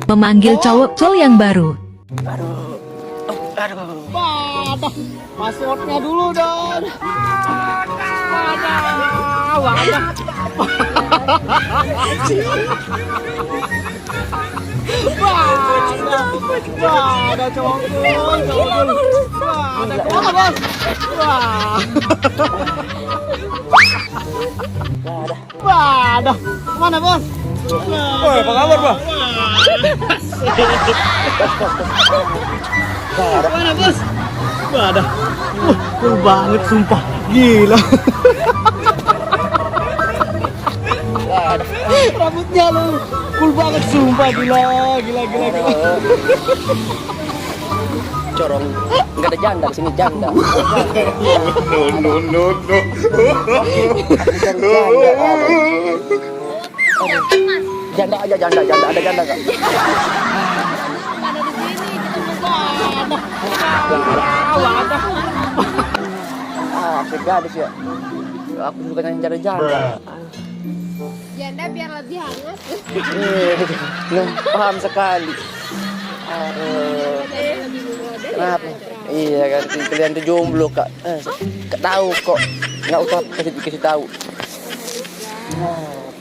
memanggil cowok yang baru. Wadah, passwordnya dulu dong. Wadah. Wadah cowokku. Wadah, mana bos? Wadah, mana bos? Woi, apa kabar, Bang? Mana bos? Wadah. Cool banget sumpah. Gila. Rambutnya lu cool banget sumpah, gila. Corong, nggak ada janda di sini, janda. No. Janda aja, janda, ada janda nggak? Si gadis ya. Aku bukan yang cari janda. Janda biar lebih hangat. Paham sekali. Kenapa? Iya kan, kalian tuh jomblo kak. Kak tahu kok, nggak usah kasih tahu.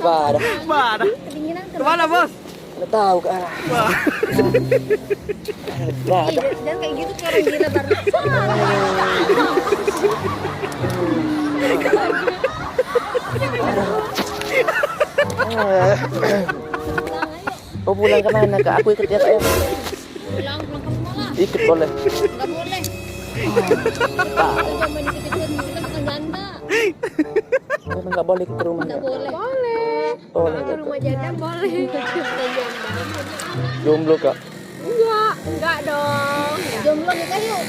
Wadah. Kemana bos? Nggak tahu kak. Wadah. Dan kayak gitu kayak orang gila barusan. Oh pulang kemana kak? Aku ikut ya kak ya. Pulang ke rumah lah. Ikut boleh. Nggak boleh. Kalau main dikit-dikit kita bukan janda. Emang nggak boleh ke rumah Nggak ya? boleh. Boleh. Ke rumah janda boleh. Ke janda. Jomblo kak. Enggak dong. Jomblo nikah yuk.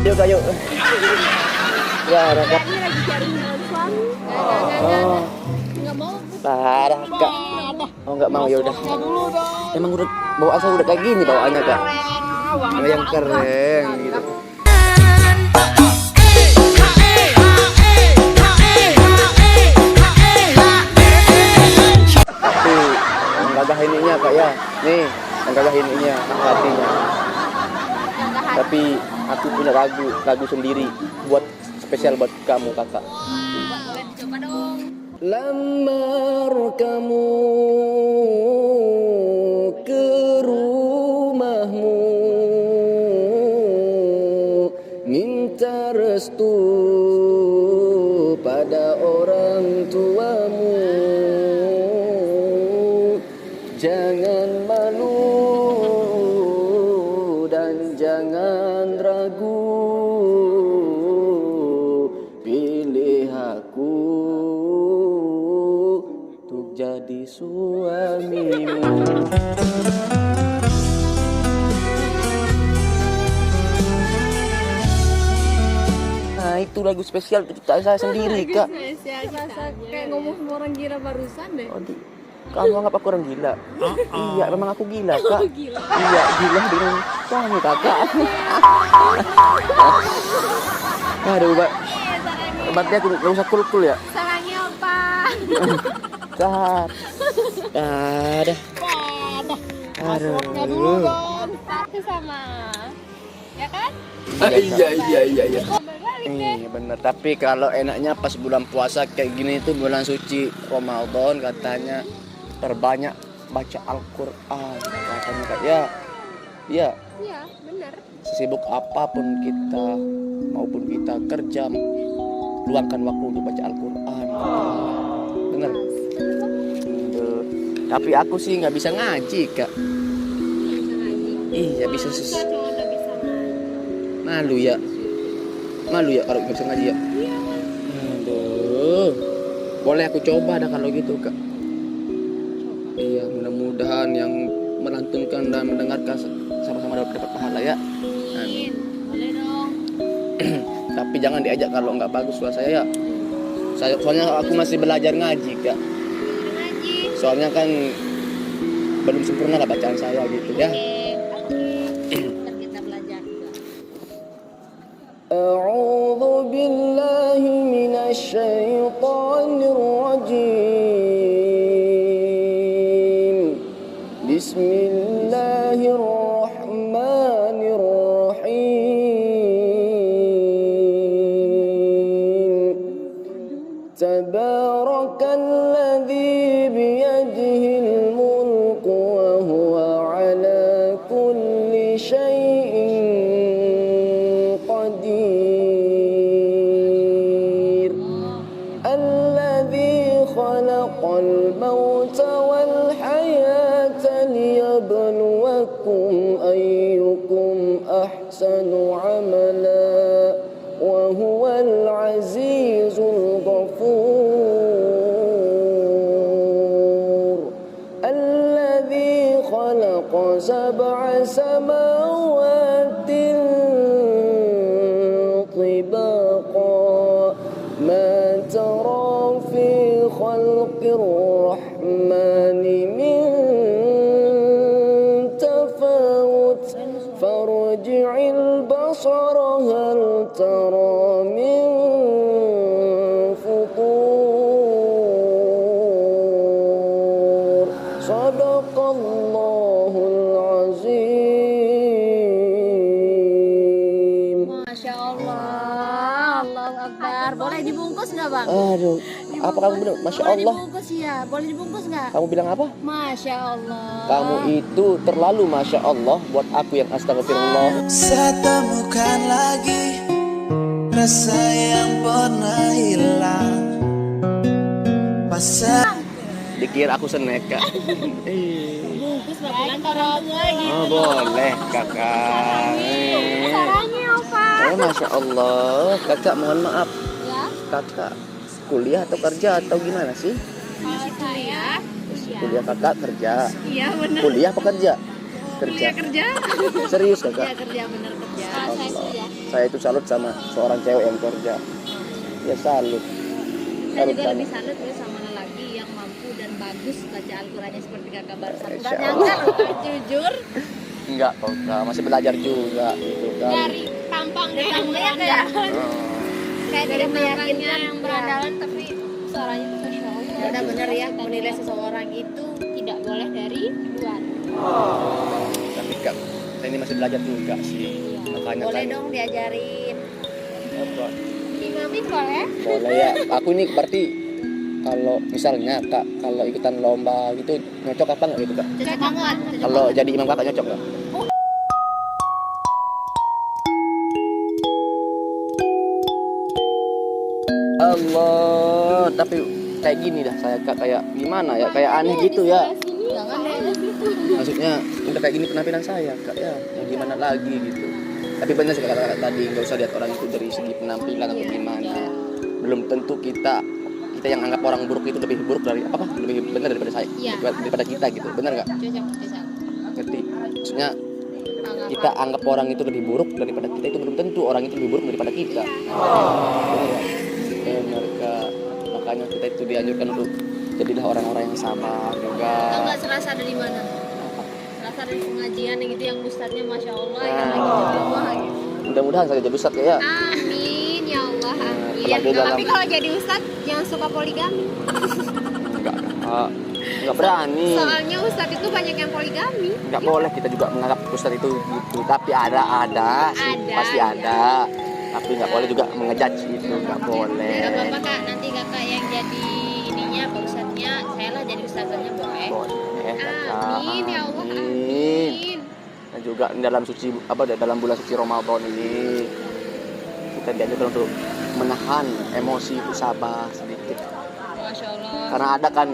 Yuk kak yuk. Ya ada kak. Ini lagi cari calon suami. Nggak mau. Parah kak. Oh nggak mau ya udah. Emang udah bawaan saya udah kayak gini bawaannya kak. Oh, yang keren gitu. Tapi yang gagah ininya kak ya. Nih yang gagah ininya hatinya. Tapi aku punya lagu sendiri buat spesial buat kamu kakak. Boleh dicoba dong. Lamar kamu ke rumahmu, minta restu pada orang tuamu, jangan malu dan jangan ragu, pilih aku untuk jadi suamimu. Nah itu lagu spesial untuk saya sendiri kak. Spesial masa kayak ngomong sama orang gila barusan deh. Aduh, kamu anggap aku orang gila? Iya, memang aku gila kak. Gila. Iya, gila dengan kamu kakak. Aduh, Mbak. Berarti aku nggak usah kul ya? Sarangnya apa? Kat. Ada. Passwordnya dulu dong. Satu sama. Ya kan? Iya. Balik deh. Iya bener. Tapi kalau enaknya pas bulan puasa kayak gini itu bulan suci Ramadan katanya terbanyak baca Al-Quran katanya kak ya. Iya. Iya, benar. Sesibuk apapun kita maupun kita kerja, luangkan waktu untuk baca Al-Quran. Bener. Tapi aku sih nggak bisa ngaji kak. Iya bisa Masa cowok nggak bisa ngaji? malu ya kalau nggak bisa ngaji ya. Aduh, boleh aku coba dah kalau gitu kak. Iya mudah-mudahan yang melantunkan dan mendengarkan sama-sama dapat pahala ya. Amin. Boleh dong. Tapi jangan diajak kalau nggak bagus suara saya ya. Soalnya aku masih belajar ngaji kak. Ngaji. Soalnya kan belum sempurna lah bacaan saya gitu ya. Ntar kita belajar juga. A'udzu billahi minasy syaithanir rajim. تبارك الذي بيده الملك وهو على كل شيء قدير الذي خلق الموت والحياة ليبلوكم أيكم أحسن عملا وهو العزيز الغفور الذي خلق 7 سماوات طباقا ما ترى في خلق الرحمن من تفاوت فارجع البصر هل ترى من فطور صدق الله العظيم. Masya Allah, Allahu Akbar. Boleh dibungkus nggak bang? Aduh, apa kamu bilang? Masya Boleh Allah. dibungkus ya, boleh dibungkus nggak? Kamu bilang apa? Masya Allah. Kamu itu terlalu Masya Allah buat aku yang astagfirullah. Saya temukan lagi rasa yang pernah hilang. Masa Dikira aku seneka. Bungkus nggak bilang orang tua gitu. Oh boleh kakak. Caranya apa? Masya Allah. Kakak mohon maaf. Ya, Kakak kuliah atau kerja atau gimana sih? kalau saya, Kuliah kakak kerja. iya benar. Kuliah apa kerja? Kerja. Kerja. Serius Iya kakak? kerja benar kerja. Saya Allah. Saya itu salut sama seorang cewek yang kerja. Ya salut. Saya Salut juga sama. lebih salut ya sama lelaki yang mampu dan bagus baca Al-Qurannya seperti kakak barusan. Insya Enggak Allah. nyangka loh, jujur. Enggak kakak, masih belajar juga gitu kan. Dari tampang dan kayak Oh. kayak tidak meyakinkan yang berandalan tapi suaranya tuh Masya Allah. Benar-benar ya menilai seseorang itu tidak boleh dari luar. Tapi kak, saya ini masih belajar juga sih. Makanya Boleh kan. dong diajarin. Apa? Mami boleh? Boleh ya. Aku ini berarti kalau misalnya kak, kalau ikutan lomba gitu nyocok apa nggak gitu kak? Cocok banget. Kalau jadi imam kakak nyocok nggak? Allah, tapi kayak gini dah saya kak, kayak gimana ya, kayak aneh gitu ya. Jangan deh. Maksudnya udah kayak gini penampilan saya kak ya, mau gimana lagi gitu. Tapi benar sih kata tadi, nggak usah lihat orang itu dari segi penampilan atau gimana. Belum tentu kita yang anggap orang buruk itu lebih buruk dari apa? Lebih benar daripada saya, Iya. daripada kita gitu, benar nggak? Cocok. Ngerti? Maksudnya kita anggap orang itu lebih buruk daripada kita itu belum tentu orang itu lebih buruk daripada kita. Benar nggak? Benar kak. Makanya kita itu dianjurkan untuk jadilah orang-orang yang sabar juga. Tahu nggak serasa dari mana? Serasa dari pengajian yang itu yang ustadznya Masya Allah yang Ah. lagi ceramah gitu. Mudah-mudahan saya jadi ustadz ya. Amin ya Allah amin. Apalagi dalam- Tapi kalau jadi ustadz jangan suka poligami. Enggak berani. Soalnya ustadz itu banyak yang poligami. Enggak boleh kita juga menganggap ustadz itu gitu. Tapi ada sih, Ada, pasti iya. ada. Tapi nggak boleh juga mengejudge itu, nggak boleh. Gak apa-apa kak, nanti kakak yang jadi ininya pak ustadznya, saya lah jadi ustadzanya boleh. Boleh. Kakak. Amin ya Allah Amin. amin. Dan juga dalam bulan suci Ramadan ini kita dianjurkan untuk menahan emosi itu, sabar sedikit. Masya Allah. Karena ada kan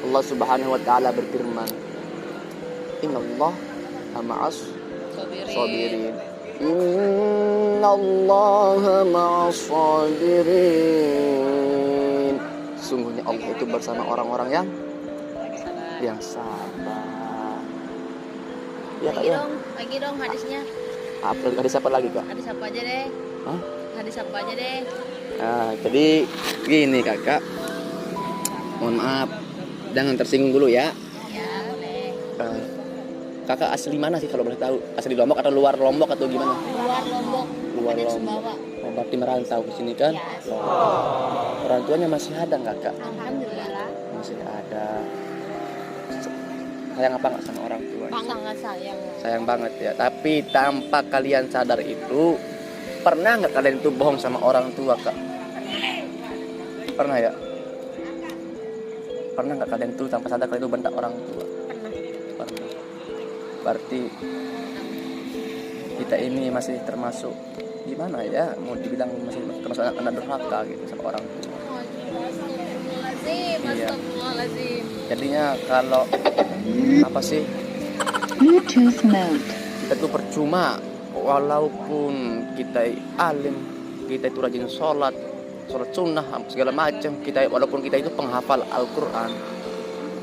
Allah Subhanahu wa taala berfirman, "Innallaha ma'as sabirin." Innallaha ma'as sabirin. Sungguhnya Allah itu bersama orang-orang yang sabar. Ya kak ya. Lagi dong hadisnya. Hadis apa lagi kak? Hadis apa aja deh? Hah? Hadis apa aja deh? Nah, jadi gini kakak. Mohon maaf, jangan tersinggung dulu ya. Ya boleh. Kakak asli mana sih kalau boleh tahu? Asli Lombok atau luar Lombok atau gimana? Luar Lombok. Luar Kabupaten Lombok. Sumbawa. Oh, berarti merantau ke sini kan? Ya. Oh. Orang tuanya masih ada nggak kak? Alhamdulillah. Masih ada. Sayang apa nggak sama orang tua? Sangat sayang. Sayang banget ya. Tapi tanpa kalian sadar itu, pernah nggak kalian itu bohong sama orang tua kak? Pernah ya? Pernah nggak kalian tuh tanpa sadar kalian itu bentak orang tua? Pernah. Berarti kita ini masih termasuk gimana ya? Mau dibilang masih termasuk anak durhaka gitu sama orang tua. Iya. Jadinya kalau apa sih? Bluetooth mode. Kita tuh percuma walaupun kita alim, kita itu rajin sholat sunnah segala macam, kita walaupun kita itu penghafal Al-Quran,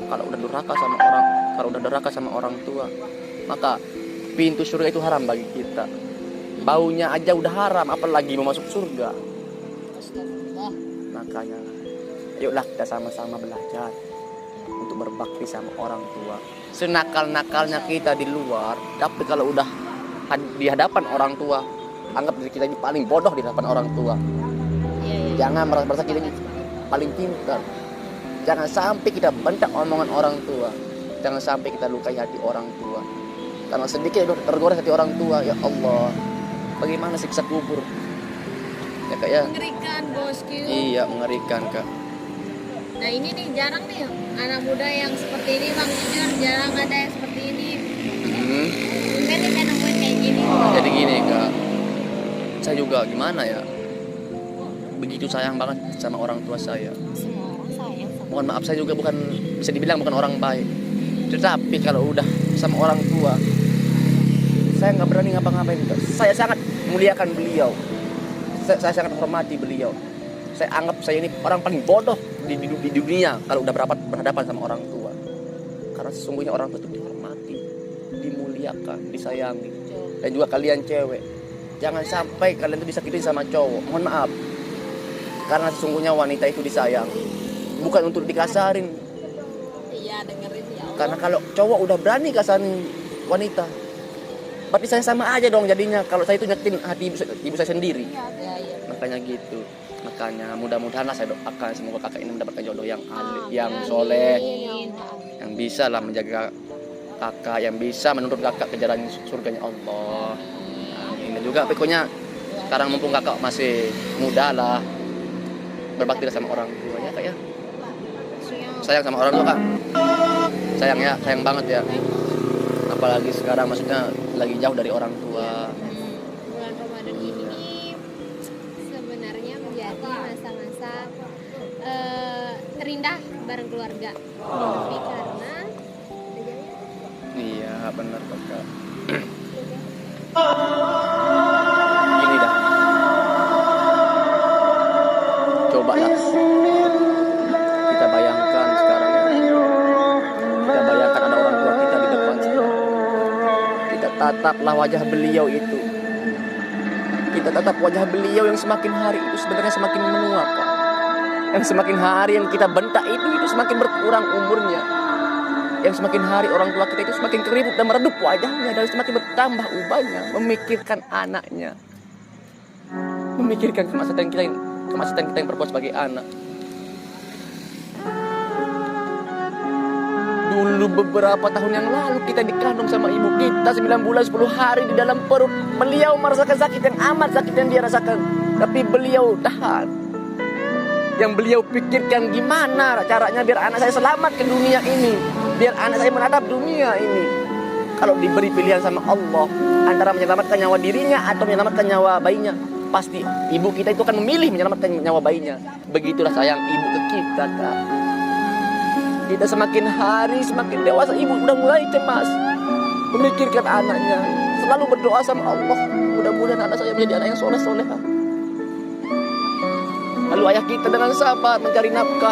kalau udah durhaka sama orang tua, maka pintu surga itu haram bagi kita. Baunya aja udah haram, apalagi mau masuk surga. Makanya yuklah kita sama-sama belajar untuk berbakti sama orang tua. Senakal-nakalnya kita di luar, tapi kalau udah di hadapan orang tua, anggap diri kita ini paling bodoh di hadapan orang tua. Jangan merasa kita ini paling pintar. Jangan sampai kita bentak omongan orang tua. Jangan sampai kita lukai hati orang tua. Karena sedikit tergores hati orang tua, ya Allah, bagaimana siksa kubur? Ya Kak ya. Mengerikan bosku. Iya, mengerikan Kak. Nah ini nih jarang nih anak muda yang seperti ini Bang, jujur jarang ada yang seperti ini. Mungkin dia nemuin kayak gini. Jadi gini Kak, saya juga gimana ya, begitu sayang banget sama orang tua saya. Semua orang sayang sama. Mohon maaf, saya juga bukan, bisa dibilang bukan orang baik. Tetapi kalau udah sama orang tua, saya nggak berani ngapa-ngapain. Saya sangat muliakan beliau. Saya sangat hormati beliau. Saya anggap saya ini orang paling bodoh di dunia kalau udah berhadapan sama orang tua. Karena sesungguhnya orang tua itu dihormati, dimuliakan, disayangi. Dan juga kalian cewek, jangan sampai kalian itu disakitin sama cowok. Mohon maaf. Karena sesungguhnya wanita itu disayang, bukan untuk dikasarin. Iya, dengerin ya. Karena kalau cowok udah berani kasarin wanita, berarti saya sama aja dong jadinya. Kalau saya itu nyakitin hati ibu saya sendiri. Iya. Makanya gitu. Makanya mudah-mudahan lah saya doakan semoga kakak ini mendapatkan jodoh yang yang soleh, yang bisa lah menjaga kakak, yang bisa menuntut kakak ke jalan surganya Allah. Nah, ini juga pokoknya sekarang mumpung kakak masih muda lah, berbakti sama orang tua ya Kak ya. Sayang sama orang tua Kak. Sayang ya, sayang banget ya. Apalagi sekarang maksudnya lagi jauh dari orang tua. Bulan Ramadan ini sebenarnya menjadi masa-masa terindah bareng keluarga. Tapi karena Iya benar Kak. Gini dah. Coba lah kita bayangkan sekarang ya. Kita bayangkan ada orang tua kita di depan kita. Kita tataplah wajah beliau itu. Kita tatap wajah beliau yang semakin hari itu sebenarnya semakin menua Kak. Yang semakin hari yang kita bentak itu semakin berkurang umurnya. Yang semakin hari orang tua kita itu semakin keriput dan meredup wajahnya dan semakin bertambah ubahnya, memikirkan anaknya, memikirkan kemaslahatan kita yang berbuat sebagai anak. Dulu beberapa tahun yang lalu kita dikandung sama ibu kita 9 bulan 10 hari di dalam perut. Beliau merasakan sakit yang amat sakit yang dia rasakan, tapi beliau tahan. Yang beliau pikirkan gimana caranya biar anak saya selamat ke dunia ini, biar anak saya menatap dunia ini. Kalau diberi pilihan sama Allah antara menyelamatkan nyawa dirinya atau menyelamatkan nyawa bayinya, pasti ibu kita itu akan memilih menyelamatkan nyawa bayinya. Begitulah sayang ibu ke kita Kak. Kita semakin hari semakin dewasa, ibu udah mulai cemas memikirkan anaknya, selalu berdoa sama Allah, mudah-mudahan anak saya menjadi anak yang soleh-solehah. Lalu ayah kita dengan sabar mencari nafkah,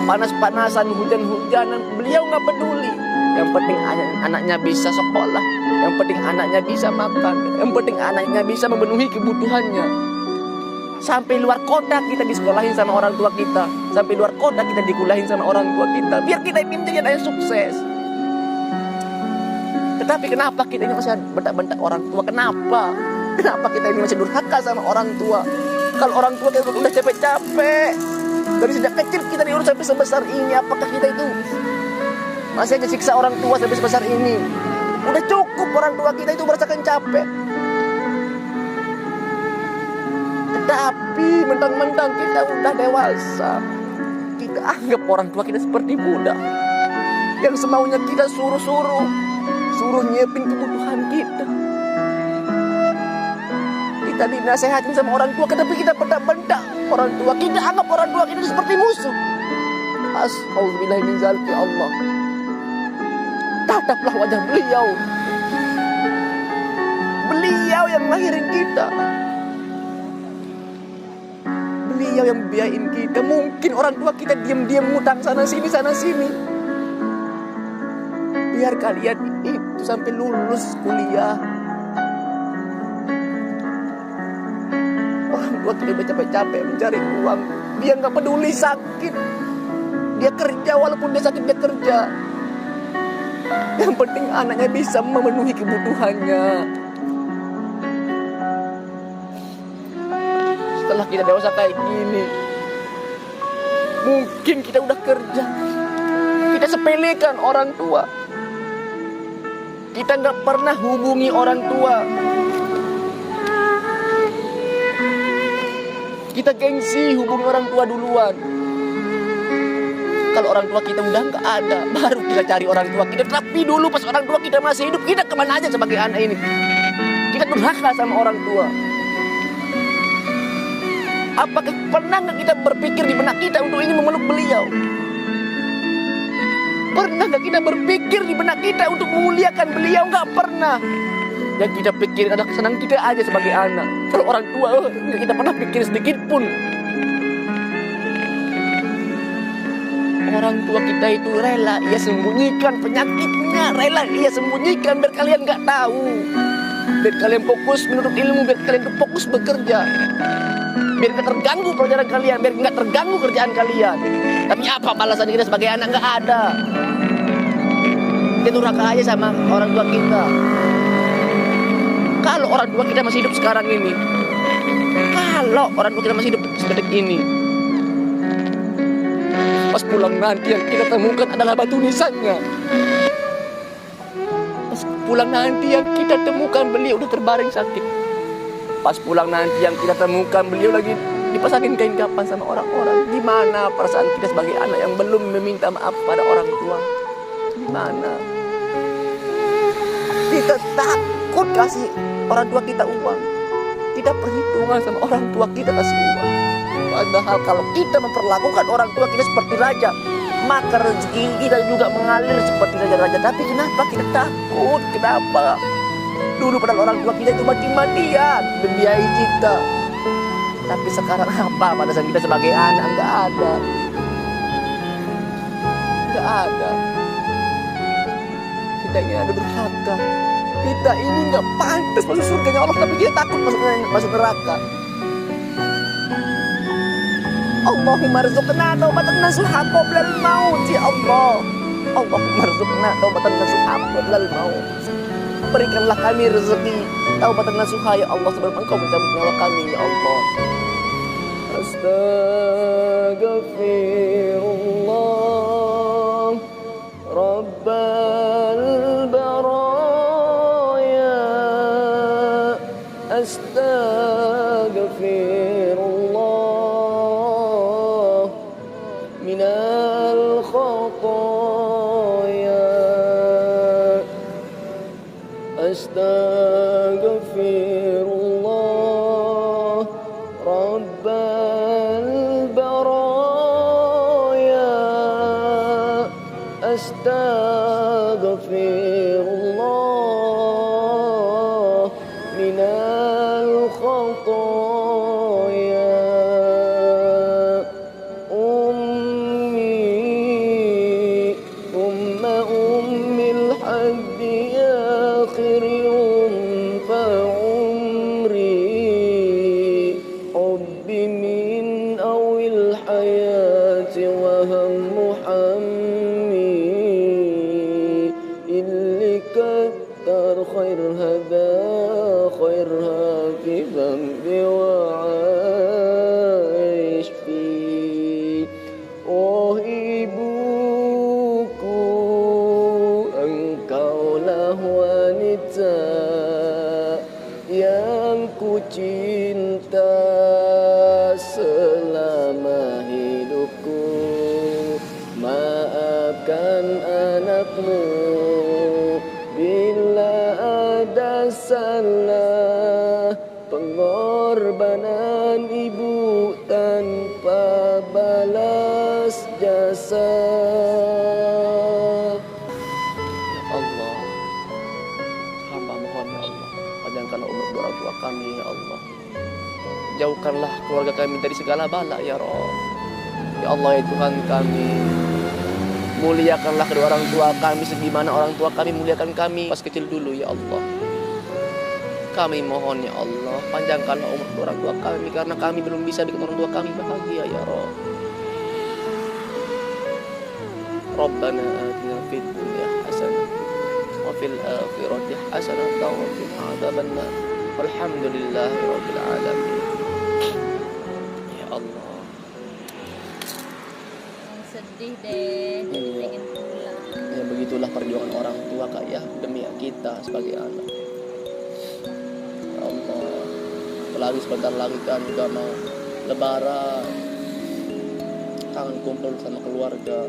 panas-panasan, hujan-hujanan, beliau nggak peduli. Yang penting anaknya bisa sekolah, yang penting anaknya bisa makan, yang penting anaknya bisa memenuhi kebutuhannya. Sampai luar kota kita disekolahin sama orang tua kita, sampai luar kota kita dikulahin sama orang tua kita, biar kita ini menjadi anak yang sukses. Tetapi kenapa kita ini masih bentak-bentak orang tua? Kenapa? Kenapa kita ini masih durhaka sama orang tua? Kalau orang tua kita udah capek-capek dari sejak kecil kita diurus sampai sebesar ini, apakah kita itu masih aja siksa orang tua sampai sebesar ini? Udah cukup orang tua kita itu merasakan capek. Tetapi mentang-mentang kita udah dewasa, kita anggap orang tua kita seperti budak yang semaunya kita suruh nyiapin kebutuhan kita. Kita dinasehatin sama orang tua, tapi kita bentak-bentak orang tua. Kita anggap orang tua kita seperti musuh. Astagfirullahaladzim min zalik, ya Allah. Tataplah wajah beliau. Beliau yang lahirin kita. Beliau yang biayain kita. Mungkin orang tua kita diam-diam ngutang sana sini. Biar kalian itu sampai lulus kuliah. Orang tua kita udah capek-capek mencari uang. Dia gak peduli sakit. Dia kerja, walaupun dia sakit dia kerja. Yang penting anaknya bisa memenuhi kebutuhannya. Setelah kita dewasa kayak gini, mungkin kita udah kerja, kita sepelekan orang tua. Kita gak pernah hubungi orang tua. Kita gengsi hubungi orang tua duluan. Kalau orang tua kita udah gak ada, baru kita cari orang tua kita. Tapi dulu pas orang tua kita masih hidup, kita kemana aja sebagai anak ini? Kita durhaka sama orang tua. Apakah pernah gak kita berpikir di benak kita untuk ingin memeluk beliau? Pernah gak kita berpikir di benak kita untuk memuliakan beliau? Gak pernah. Yang kita pikir adalah kesenangan kita aja sebagai anak. Kalau orang tua, gak kita pernah pikir sedikit pun. Orang tua kita itu rela ia sembunyikan penyakitnya, rela ia sembunyikan biar kalian gak tahu. Biar kalian fokus menuntut ilmu, biar kalian fokus bekerja. Biar gak terganggu pelajaran kalian, biar gak terganggu kerjaan kalian. Tapi apa balasan kita sebagai anak? Gak ada. Kita durhaka aja sama orang tua kita. Kalau orang tua kita masih hidup sekarang ini, kalau orang tua kita masih hidup sedetik ini, pas pulang nanti yang kita temukan adalah batu nisannya. Pas pulang nanti yang kita temukan beliau udah terbaring sakit. Pas pulang nanti yang kita temukan beliau lagi dipasangin kain kapan sama orang-orang. Gimana perasaan kita sebagai anak yang belum meminta maaf pada orang tua? Gimana? Kita takut kasih orang tua kita uang. Kita perhitungan sama orang tua kita kasih uang. Padahal kalau kita memperlakukan orang tua kita seperti raja, maka rezeki kita juga mengalir seperti raja-raja. Tapi kenapa kita takut? Kenapa? Dulu padahal orang tua kita itu mati-matian membiayai kita. Tapi sekarang apa pada saat kita sebagai anak? Nggak ada. Nggak ada. Kita ini ada durhaka. Kita ini nggak pantas masuk surganya Allah, tapi kita takut masuk neraka. Allahumma rzuqna taubatan nasuha qoblal maut, ya Allah. Allahumma rzuqna taubatan nasuha qoblal maut. Berikanlah kami rezeki taubatan nasuha, ya Allah, sebelum Engkau mencabut nyawa kami, ya Allah. Astaghfirullah Rabbal baraya. Astaghfirullah minal khataya. Astaghfirullah Rabbal baraya. Astaghfirullah minal khataya. Ummi umma ummil haddi akhir fa umri hubbi min awil hayati wa hammu hammi illi kattar khair hada khairha fi dhanbi wa aishfi. Oh ibuku, engkaulah wanita yang ku cinta selama hidupku. maafkan anakmu bila ada salah, pengorbanan ibu tanpa balas jasa. Ya Allah, hamba mohon ya Allah, panjangkanlah umur orang tua kami ya Allah. Jauhkanlah keluarga kami dari segala bala ya Rabb. Ya Allah ya Tuhan kami, muliakanlah kedua orang tua kami sebagaimana orang tua kami muliakan kami pas kecil dulu ya Allah. Kami mohon ya Allah, panjangkanlah umur kedua orang tua kami karena kami belum bisa bikin orang tua kami bahagia ya Rabb. Rabbana atina fid dunya hasanah wa fil akhirati hasanah wa qina adzabannar. Walhamdulillahi rabbil alamin. Ya Allah. Sedih deh, jadi pengen pulang. Ya begitulah perjuangan orang tua Kak ya, demi kita sebagai anak. Ya Allah, apalagi sebentar lagi kan juga mau lebaran, kangen kumpul sama keluarga.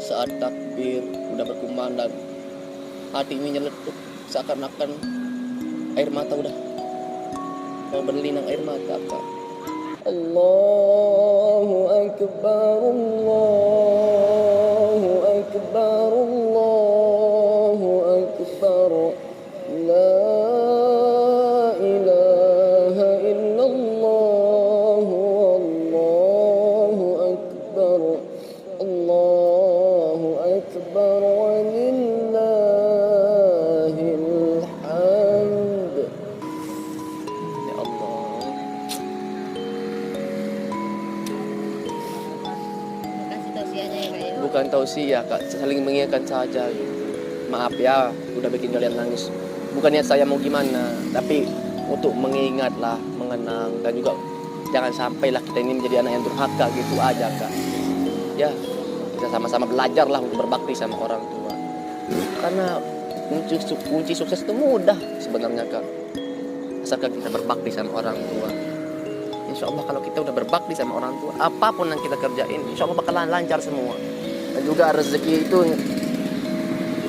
Saat takbir udah berkumandang, hati ini nyeletuk seakan-akan air mata udah mau berlinang air mata Kak. Allahu Akbar, Allahu Akbar, Allahu Akbar, la ilaha illallah, Allahu Akbar, Allahu Akbar, walillahil hamd. Ya Allah, Kasih tausiahnya ya Kak ya. bukan tausiah Kak, saling mengingatkan saja gitu. Maaf ya, udah bikin kalian nangis. Bukan niat saya mau gimana, tapi untuk mengingat lah, mengenang, dan juga jangan sampailah kita ini menjadi anak yang durhaka gitu aja Kak. Ya, kita sama-sama belajar lah untuk berbakti sama orang tua. Karena kunci sukses itu mudah sebenarnya Kak. Asalkan kita berbakti sama orang tua. Insya Allah kalau kita udah berbakti sama orang tua, apapun yang kita kerjain, insya Allah bakalan lancar semua. Dan juga rezeki itu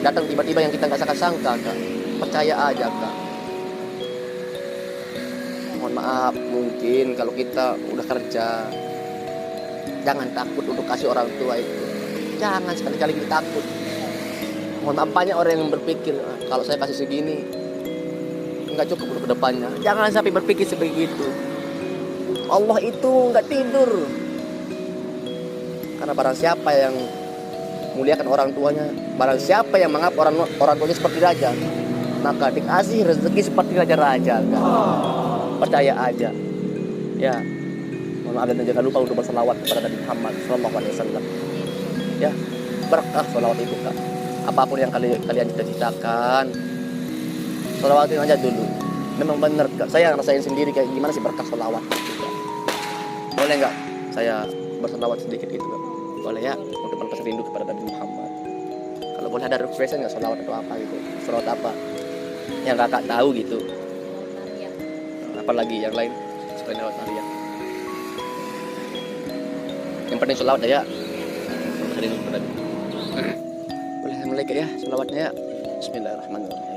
datang tiba-tiba yang kita nggak sangka-sangka Kak. Percaya aja Kak. Mohon maaf mungkin kalau kita udah kerja, jangan takut untuk kasih orang tua itu. Jangan sekali-kali kita takut. Mohon maaf, banyak orang yang berpikir kalau saya kasih segini nggak cukup untuk kedepannya. Jangan sampai berpikir sebegitu. Allah itu nggak tidur. Karena barang siapa yang muliakan orang tuanya, barang siapa yang menganggap orang tuanya seperti raja, maka dikasih rezeki seperti raja-raja. Percaya aja. Ya. Mohon maaf dan jangan lupa untuk berselawat kepada Nabi Muhammad SAW. Ya, berkah selawat itu Kak. Apapun yang kalian cita-citakan, selawatin aja dulu. Memang benar Kak, saya ngerasain sendiri kayak gimana sih berkah selawat. Boleh nggak saya berselawat sedikit gitu Kak? Boleh ya, untuk melepas rindu kepada Nabi Muhammad. Kalau boleh ada request nggak selawat atau apa gitu? Selawat apa yang Kakak tahu gitu? Apalagi yang lain selain selawat Maria? Yang penting selawat ya. Rindu kepada Nabi. Boleh mulai Kak ya selawatnya ya. Bismillahirrahmanirrahim.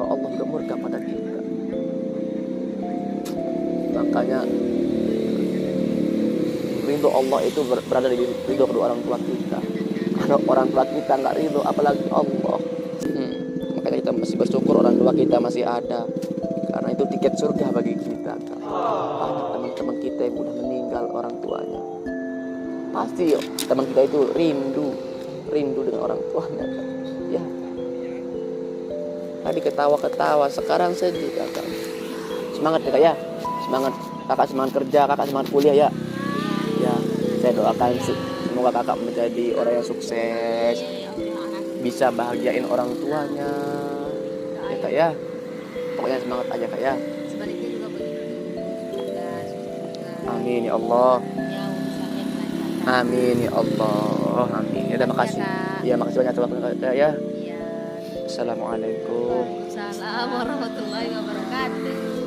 maka Allah juga murka pada kita. Makanya ridho Allah itu berada di ridho kedua orang tua kita. Kalau orang tua kita nggak ridho, apalagi Allah. Makanya kita masih bersyukur orang tua kita masih ada, karena itu tiket surga bagi kita. Banyak teman-teman kita yang udah meninggal orang tuanya, pasti teman kita itu rindu dengan orang tuanya kan? Ya, tadi ketawa-ketawa, sekarang sedih kakak. Semangat ya kak ya, semangat kakak, semangat kerja, kakak semangat kuliah ya. Ya, saya doakan semoga kakak menjadi orang yang sukses, bisa bahagiain orang tuanya ya kak ya. Pokoknya semangat aja kak ya. Sebaliknya juga begitu. Amin ya Allah. Ya, usahanya dilancarkan. Amin ya Allah. Amin. Ya, makasih. Ya, makasih banyak waktu kak ya. Iya. Assalamualaikum. Waalaikumsalam warahmatullahi wabarakatuh.